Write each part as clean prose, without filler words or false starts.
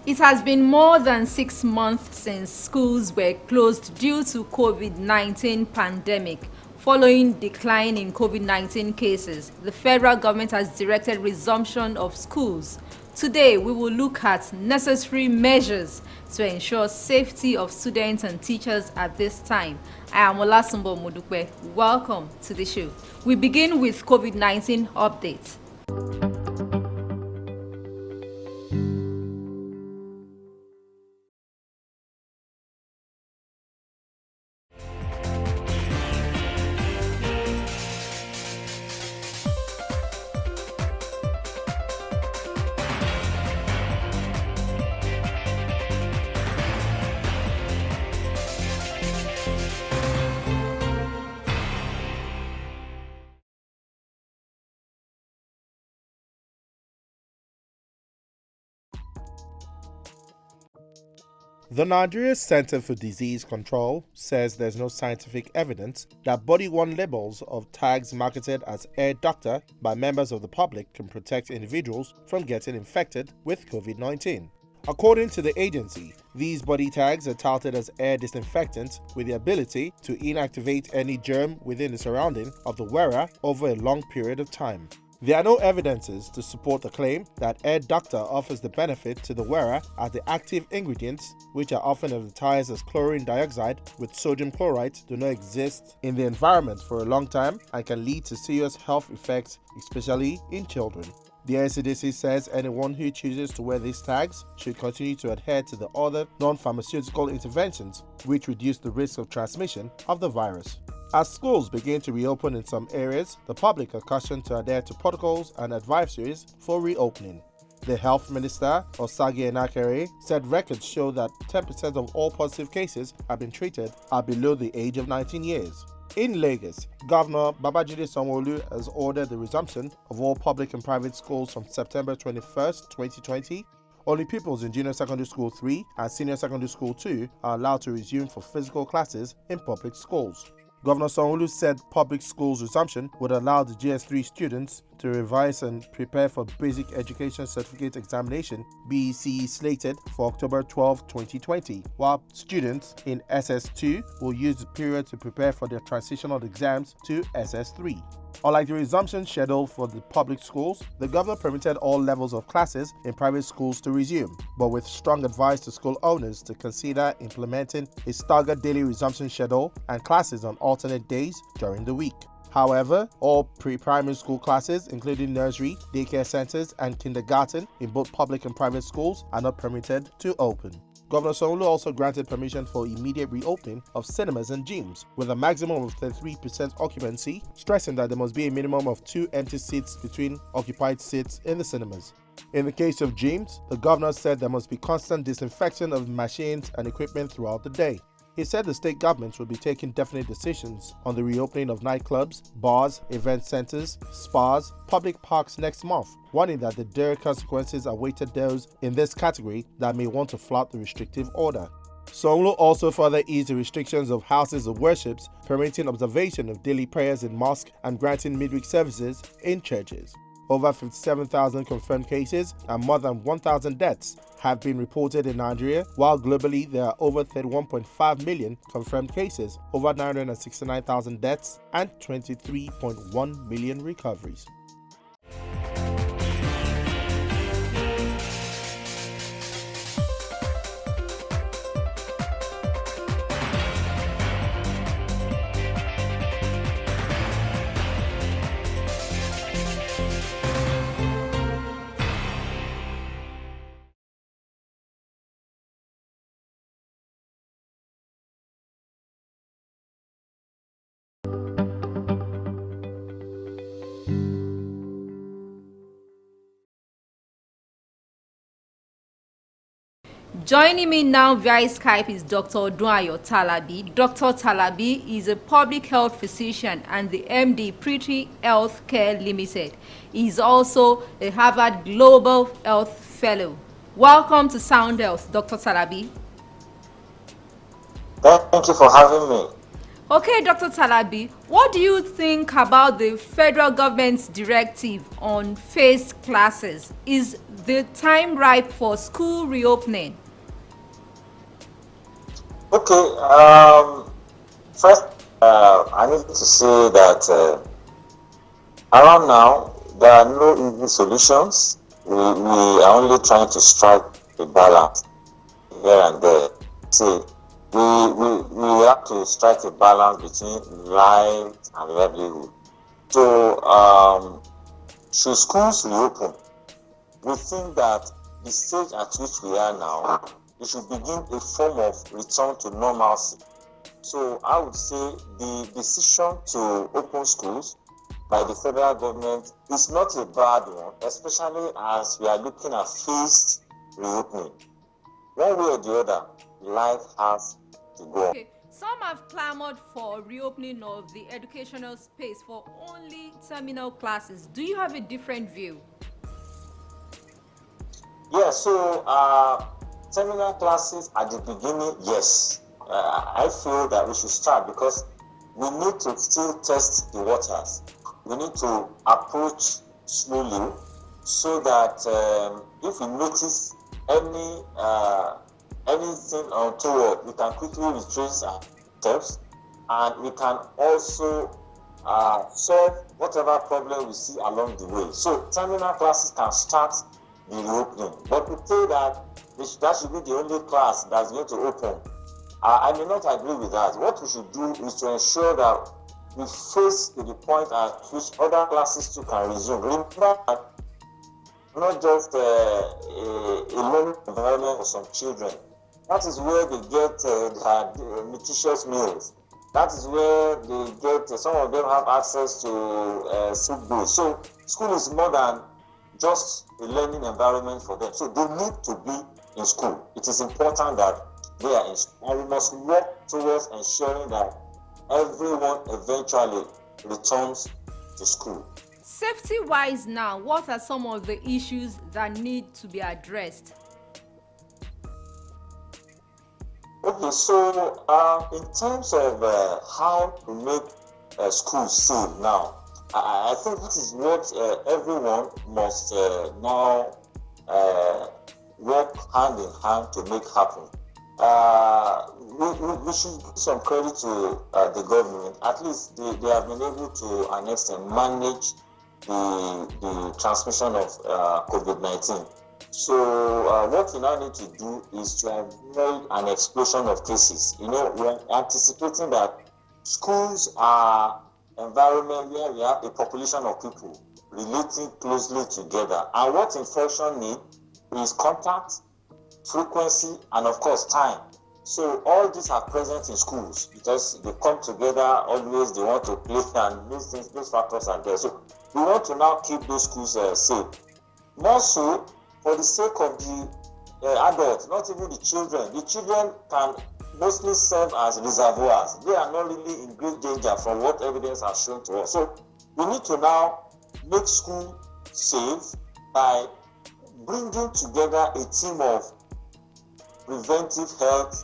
It has been more than 6 months since schools were closed due to COVID-19 pandemic. Following decline in COVID-19 cases, the federal government has directed resumption of schools. Today, we will look at necessary measures to ensure safety of students and teachers at this time. I am Olasumbo Modupe. Welcome to the show. We begin with COVID-19 updates. The Nigeria Center for Disease Control says there's no scientific evidence that body-worn labels of tags marketed as Air Doctor by members of the public can protect individuals from getting infected with COVID-19. According to the agency, these body tags are touted as air disinfectants with the ability to inactivate any germ within the surrounding of the wearer over a long period of time. There are no evidences to support the claim that Air Doctor offers the benefit to the wearer as the active ingredients, which are often advertised as chlorine dioxide with sodium chloride, do not exist in the environment for a long time and can lead to serious health effects, especially in children. The NCDC says anyone who chooses to wear these tags should continue to adhere to the other non-pharmaceutical interventions which reduce the risk of transmission of the virus. As schools begin to reopen in some areas, the public are cautioned to adhere to protocols and advisories for reopening. The Health Minister, Osagie Enakere, said records show that 10% of all positive cases have been treated are below the age of 19 years. In Lagos, Governor Babajide Sanwo-Olu has ordered the resumption of all public and private schools from September 21, 2020. Only pupils in Junior Secondary School 3 and Senior Secondary School 2 are allowed to resume for physical classes in public schools. Governor Sanwo-Olu said public schools resumption would allow the GS3 students to revise and prepare for Basic Education Certificate Examination (BECE) slated for October 12, 2020, while students in SS2 will use the period to prepare for their transitional exams to SS3. Unlike the resumption schedule for the public schools, the governor permitted all levels of classes in private schools to resume, but with strong advice to school owners to consider implementing a staggered daily resumption schedule and classes on alternate days during the week. However, all pre-primary school classes, including nursery, daycare centers, and kindergarten in both public and private schools, are not permitted to open. Governor Sanwo-Olu also granted permission for immediate reopening of cinemas and gyms, with a maximum of 33% occupancy, stressing that there must be a minimum of 2 empty seats between occupied seats in the cinemas. In the case of gyms, the governor said there must be constant disinfection of machines and equipment throughout the day. He said the state governments will be taking definite decisions on the reopening of nightclubs, bars, event centers, spas, public parks next month, warning that the dire consequences awaited those in this category that may want to flout the restrictive order. Sanwo-Olu also further eased the restrictions of houses of worships, permitting observation of daily prayers in mosques and granting midweek services in churches. Over 57,000 confirmed cases and more than 1,000 deaths have been reported in Nigeria, while globally there are over 31.5 million confirmed cases, over 969,000 deaths, and 23.1 million recoveries. Joining me now via Skype is Dr. Odunayo Talabi. Dr. Talabi is a public health physician and the MD Pretty Health Care Limited. He is also a Harvard Global Health Fellow. Welcome to Sound Health, Dr. Talabi. Thank you for having me. Okay, Dr. Talabi, what do you think about the federal government's directive on phased classes? Is the time ripe for school reopening? Okay, first, I need to say that around now, there are no easy solutions. We are only trying to strike a balance here and there. See, we have to strike a balance between life and livelihood. So, should schools reopen? We think that the stage at which we are now, we should begin a form of return to normalcy. So I would say the decision to open schools by the federal government is not a bad one, especially as we are looking at phased reopening. One way or the other, life has to go on. Okay, some have clamored for reopening of the educational space for only terminal classes. Do you have a different view? Yeah, so terminal classes at the beginning, yes. I feel that we should start because we need to still test the waters. We need to approach slowly so that if we notice any anything untoward, we can quickly retrace our steps, and we can also solve whatever problem we see along the way. So terminal classes can start the reopening, but to say that that should be the only class that's going to open, I may not agree with that. What we should do is to ensure that we face to the point at which other classes too can resume. Remember that not just a learning environment for some children. That is where they get their nutritious meals. That is where they get, some of them have access to sick days. So school is more than just a learning environment for them. So they need to be in school. It is important that they are in school. And we must work towards ensuring that everyone eventually returns to school. Safety-wise now, what are some of the issues that need to be addressed? Okay, so in terms of how to make schools safe now, I think this is what everyone must now work hand in hand to make happen. We should give some credit to the government. At least they have been able to an extent manage the transmission of COVID-19. So what we now need to do is to avoid an explosion of cases. You know, we're anticipating that schools are environment where we have a population of people relating closely together. And what infection need is contact, frequency, and of course time. So all these are present in schools because they come together always, they want to play, and those things, those factors are there. So we want to now keep those schools safe. More so, for the sake of the adults, not even the children. The children can mostly serve as reservoirs. They are not really in great danger from what evidence has shown to us. So we need to now make school safe by bringing together a team of preventive health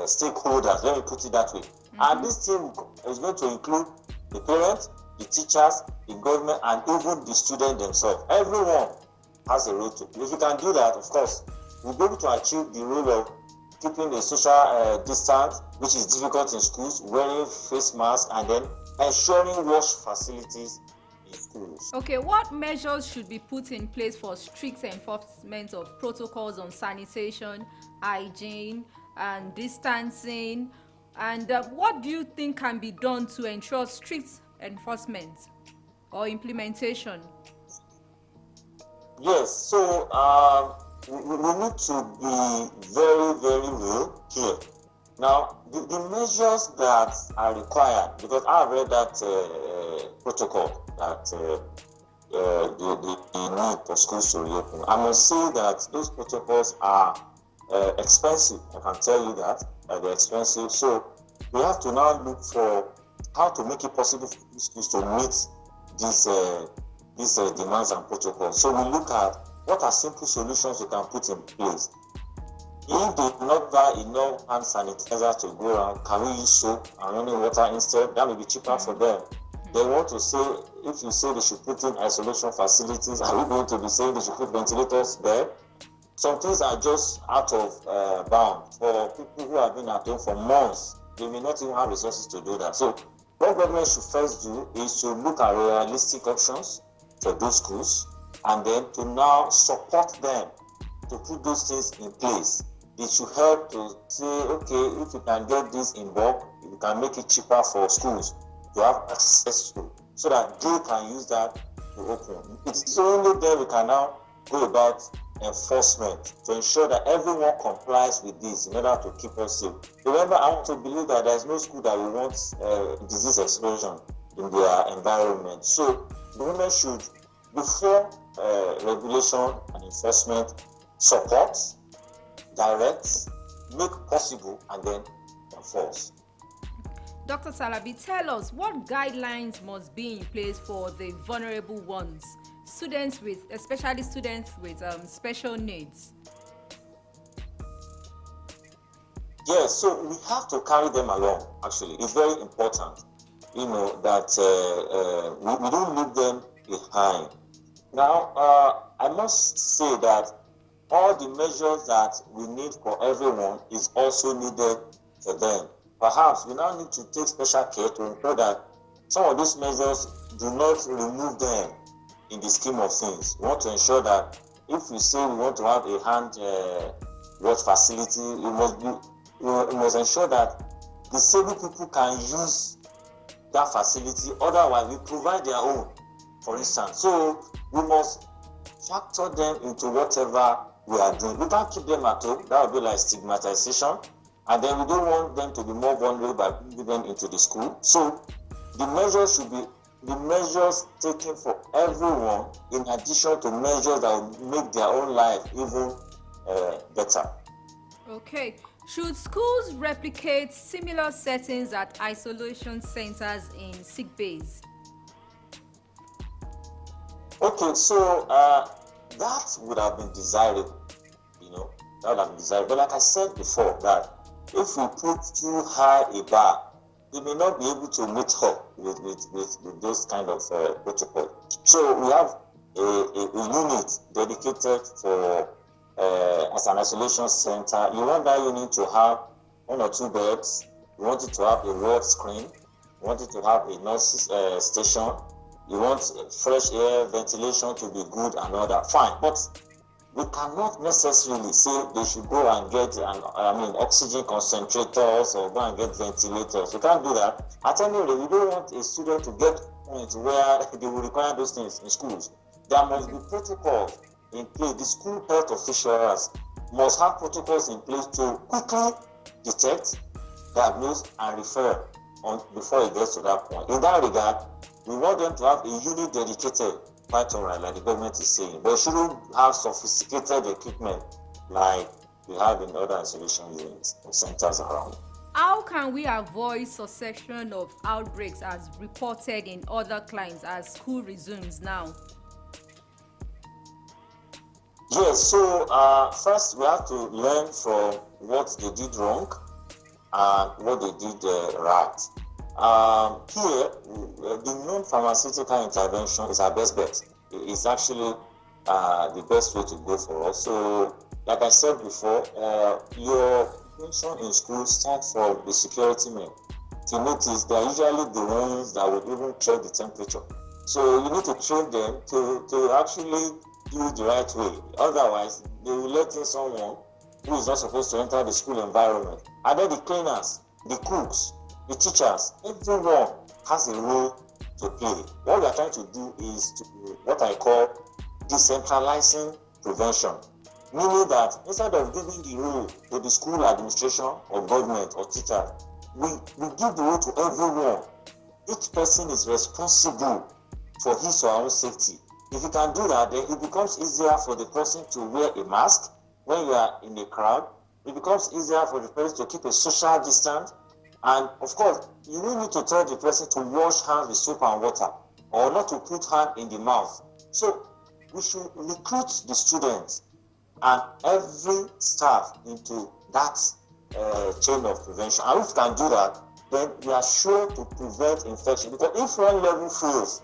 stakeholders. Let me put it that way. And this team is going to include the parents, the teachers, the government, and even the students themselves. Everyone has a role to play. If you can do that, of course, we'll be able to achieve the role of keeping a social distance, which is difficult in schools, wearing face masks, and then ensuring wash facilities in schools. Okay, what measures should be put in place for strict enforcement of protocols on sanitation, hygiene, and distancing? And what do you think can be done to ensure strict enforcement or implementation? Yes, so we need to be very, very real here. Now, the measures that are required, because I've read that protocol that the need for schools to reopen. I must say that those protocols are expensive. I can tell you that they're expensive. So we have to now look for how to make it possible for schools to meet these demands and protocols. So we look at what are simple solutions we can put in place. If they do not buy enough hand sanitizer to go around, can we use soap and running water instead? That may be cheaper for them. They want to say, if you say they should put in isolation facilities, are we going to be saying they should put ventilators there? Some things are just out of bound for people who have been at home for months. They may not even have resources to do that. So what government should first do is to look at realistic options for those schools and then to now support them to put those things in place. It should help to say, okay, if you can get this in bulk, you can make it cheaper for schools to have access to, so that they can use that to open. It's only then we can now go about enforcement to ensure that everyone complies with this in order to keep us safe. Remember, I want to believe that there's no school that will want disease explosion in their environment. So the government should, before regulation and enforcement, support, direct, make possible, and then enforce. Dr. Talabi, tell us what guidelines must be in place for the vulnerable ones, especially students with special needs. Yes, so we have to carry them along. Actually, it's very important, that we don't leave them behind. Now, I must say that all the measures that we need for everyone is also needed for them. Perhaps we now need to take special care to ensure that some of these measures do not remove them in the scheme of things. We want to ensure that if we say we want to have a hand wash facility, we must ensure that disabled people can use that facility. Otherwise, we provide their own, for instance. So we must factor them into whatever we are doing. We can't keep them at home. That would be like stigmatization. And then we don't want them to be more vulnerable by bringing them into the school. So the measures should be the measures taken for everyone, in addition to measures that will make their own life even better. Okay. Should schools replicate similar settings at isolation centers in sick bays? Okay, so that would have been desirable, that would have been desirable. But like I said before, that if we put too high a bar, they may not be able to meet up with those kind of protocols. So we have a unit dedicated for as an isolation center. You want that unit to have 1 or 2 beds. You want it to have a wall screen. You want it to have a nurse station. You want fresh air, ventilation to be good and all that. Fine, but we cannot necessarily say they should go and get oxygen concentrators or go and get ventilators. We can't do that. At any rate, we don't want a student to get to a point where they will require those things in schools. There must be protocols in place. The school health officials must have protocols in place to quickly detect, diagnose, and refer before it gets to that point. In that regard, we want them to have a unit dedicated, quite all right, like the government is saying, but it shouldn't have sophisticated equipment like we have in other isolation units and centers around. How can we avoid succession of outbreaks as reported in other climes as school resumes now? Yes, so first we have to learn from what they did wrong and what they did right. Here, the non-pharmaceutical intervention is our best bet. It's actually the best way to go for us. So, like I said before, your intervention in school starts from the security men. If you notice, they're usually the ones that will even check the temperature. So you need to train them to actually do it the right way. Otherwise, they will let in someone who is not supposed to enter the school environment. And then the cleaners, the cooks, the teachers, everyone has a role to play. What we are trying to do is to what I call decentralizing prevention. Meaning that instead of giving the role to the school administration or government or teachers, we give the role to everyone. Each person is responsible for his or her own safety. If you can do that, then it becomes easier for the person to wear a mask when you are in a crowd. It becomes easier for the person to keep a social distance. And of course, you will need to tell the person to wash hands with soap and water or not to put hand in the mouth. So we should recruit the students and every staff into that chain of prevention. And if we can do that, then we are sure to prevent infection. Because if one level fails,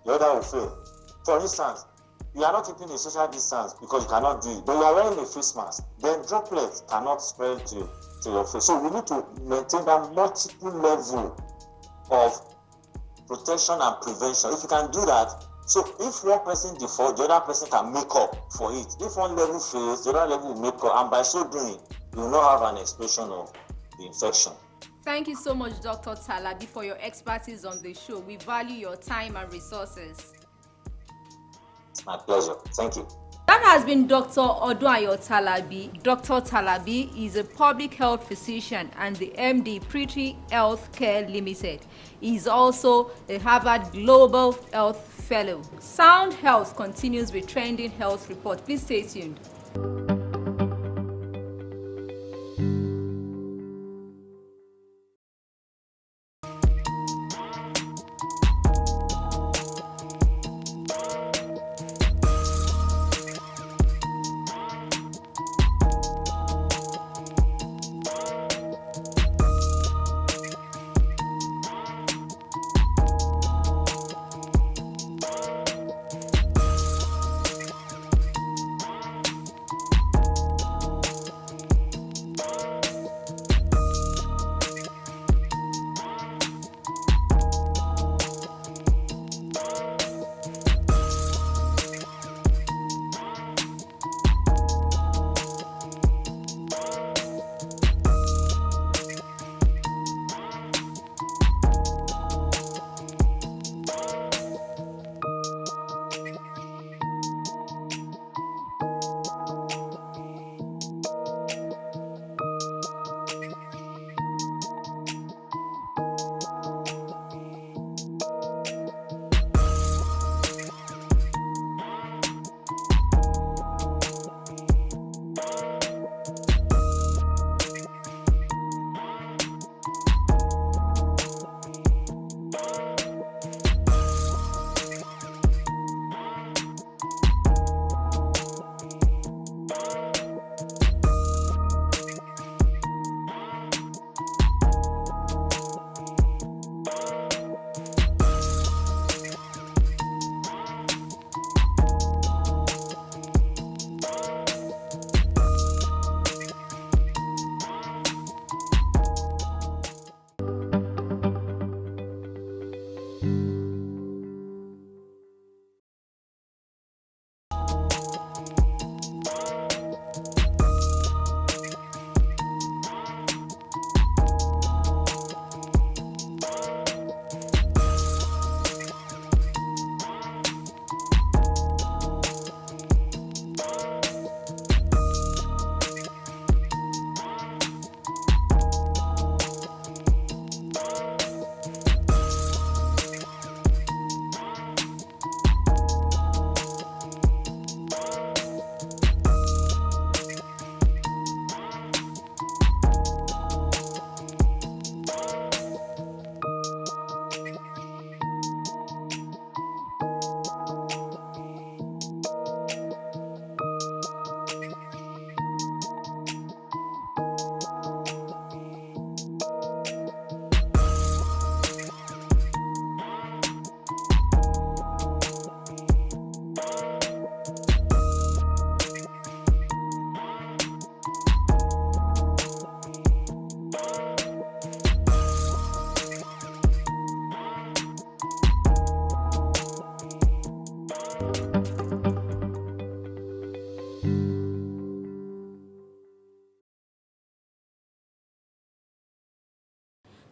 the other will fail. For instance, you are not keeping a social distance because you cannot do it, but you are wearing a face mask, then droplets cannot spread to your face. So we need to maintain that multiple level of protection and prevention. If you can do that, so if one person defaults, the other person can make up for it. If one level fails, the other level will make up, and by so doing, you will not have an explosion of the infection. Thank you so much, Dr. Talabi, for your expertise on the show. We value your time and resources. It's my pleasure. Thank you. That has been Dr. Odunayo Talabi. Dr. Talabi is a public health physician and the MD Pretty Healthcare Limited. He is also a Harvard Global Health Fellow. Sound Health continues with trending health report. Please stay tuned.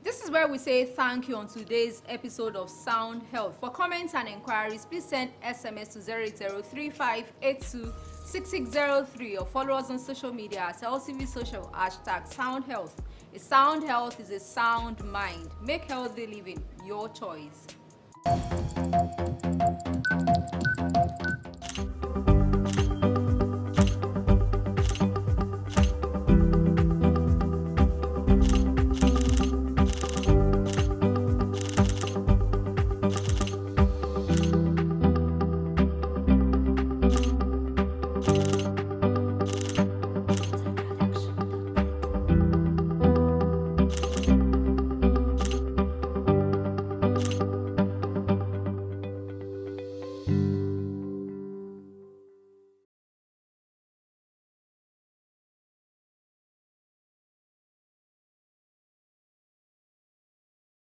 This is where we say thank you on today's episode of Sound Health. For comments and inquiries, please send SMS to 0035826603 or follow us on social media at LCV Social #Sound Health. A sound health is a sound mind. Make healthy living your choice.